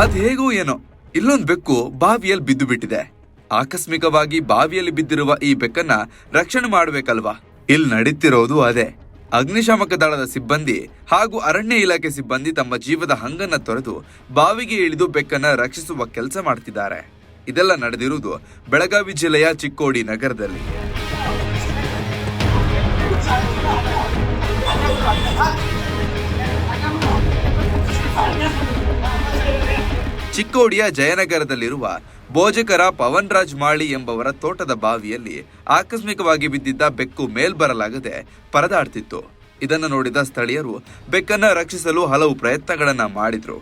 ಅದ್ ಹೇಗೋ ಏನೋ ಇಲ್ಲೊಂದ್ ಬೆಕ್ಕು ಬಾವಿಯಲ್ಲಿ ಬಿದ್ದು ಬಿಟ್ಟಿದೆ. ಆಕಸ್ಮಿಕವಾಗಿ ಬಾವಿಯಲ್ಲಿ ಬಿದ್ದಿರುವ ಈ ಬೆಕ್ಕನ್ನ ರಕ್ಷಣೆ ಮಾಡ್ಬೇಕಲ್ವಾ? ಇಲ್ಲಿ ನಡೀತಿರೋದು ಅದೇ. ಅಗ್ನಿಶಾಮಕ ದಳದ ಸಿಬ್ಬಂದಿ ಹಾಗೂ ಅರಣ್ಯ ಇಲಾಖೆ ಸಿಬ್ಬಂದಿ ತಮ್ಮ ಜೀವದ ಹಂಗನ್ನ ತೊರೆದು ಬಾವಿಗೆ ಇಳಿದು ಬೆಕ್ಕನ್ನ ರಕ್ಷಿಸುವ ಕೆಲಸ ಮಾಡ್ತಿದ್ದಾರೆ. ಇದೆಲ್ಲ ನಡೆದಿರುವುದು ಬೆಳಗಾವಿ ಜಿಲ್ಲೆಯ ಚಿಕ್ಕೋಡಿ ನಗರದಲ್ಲಿ. ಚಿಕ್ಕೋಡಿಯ ಜಯನಗರದಲ್ಲಿರುವ ಭೋಜಕರ ಪವನ್ ರಾಜ್ ಮಾಳಿ ಎಂಬವರ ತೋಟದ ಬಾವಿಯಲ್ಲಿ ಆಕಸ್ಮಿಕವಾಗಿ ಬಿದ್ದಿದ್ದ ಬೆಕ್ಕು ಮೇಲ್ಬರಲಾಗದೆ ಪರದಾಡ್ತಿತ್ತು. ಇದನ್ನು ನೋಡಿದ ಸ್ಥಳೀಯರು ಬೆಕ್ಕನ್ನ ರಕ್ಷಿಸಲು ಹಲವು ಪ್ರಯತ್ನಗಳನ್ನ ಮಾಡಿದ್ರು.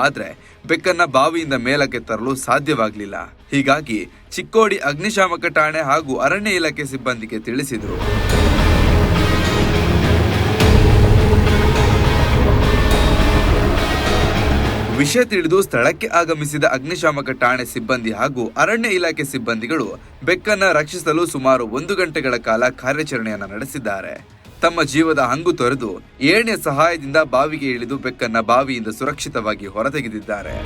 ಆದ್ರೆ ಬೆಕ್ಕನ್ನ ಬಾವಿಯಿಂದ ಮೇಲಕ್ಕೆ ತರಲು ಸಾಧ್ಯವಾಗಲಿಲ್ಲ. ಹೀಗಾಗಿ ಚಿಕ್ಕೋಡಿ ಅಗ್ನಿಶಾಮಕ ಠಾಣೆ ಹಾಗೂ ಅರಣ್ಯ ಇಲಾಖೆ ಸಿಬ್ಬಂದಿಗೆ ತಿಳಿಸಿದ್ರು. ವಿಷಯ ತಿಳಿದು ಸ್ಥಳಕ್ಕೆ ಆಗಮಿಸಿದ ಅಗ್ನಿಶಾಮಕ ಠಾಣೆ ಸಿಬ್ಬಂದಿ ಹಾಗೂ ಅರಣ್ಯ ಇಲಾಖೆ ಸಿಬ್ಬಂದಿಗಳು ಬೆಕ್ಕನ್ನ ರಕ್ಷಿಸಲು ಸುಮಾರು 1 ಗಂಟೆಗಳ ಕಾಲ ಕಾರ್ಯಾಚರಣೆಯನ್ನ ನಡೆಸಿದ್ದಾರೆ. ತಮ್ಮ ಜೀವದ ಹಂಗು ತೊರೆದು ಏಣಿಯ ಸಹಾಯದಿಂದ ಬಾವಿಗೆ ಇಳಿದು ಬೆಕ್ಕನ್ನ ಬಾವಿಯಿಂದ ಸುರಕ್ಷಿತವಾಗಿ ಹೊರತೆಗೆದಿದ್ದಾರೆ.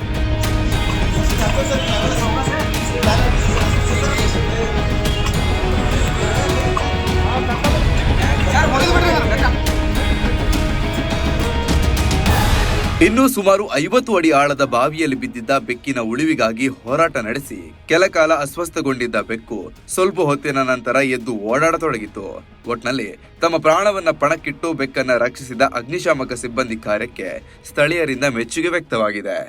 ಇನ್ನು ಸುಮಾರು 50 ಅಡಿ ಆಳದ ಬಾವಿಯಲ್ಲಿ ಬಿದ್ದಿದ್ದ ಬೆಕ್ಕಿನ ಉಳಿವಿಗಾಗಿ ಹೋರಾಟ ನಡೆಸಿ ಕೆಲಕಾಲ ಅಸ್ವಸ್ಥಗೊಂಡಿದ್ದ ಬೆಕ್ಕು ಸ್ವಲ್ಪ ಹೊತ್ತಿನ ನಂತರ ಎದ್ದು ಓಡಾಡತೊಡಗಿತು. ಒಟ್ನಲ್ಲಿ ತಮ್ಮ ಪ್ರಾಣವನ್ನ ಪಣಕ್ಕಿಟ್ಟು ಬೆಕ್ಕನ್ನ ರಕ್ಷಿಸಿದ ಅಗ್ನಿಶಾಮಕ ಸಿಬ್ಬಂದಿ ಕಾರ್ಯಕ್ಕೆ ಸ್ಥಳೀಯರಿಂದ ಮೆಚ್ಚುಗೆ ವ್ಯಕ್ತವಾಗಿದೆ.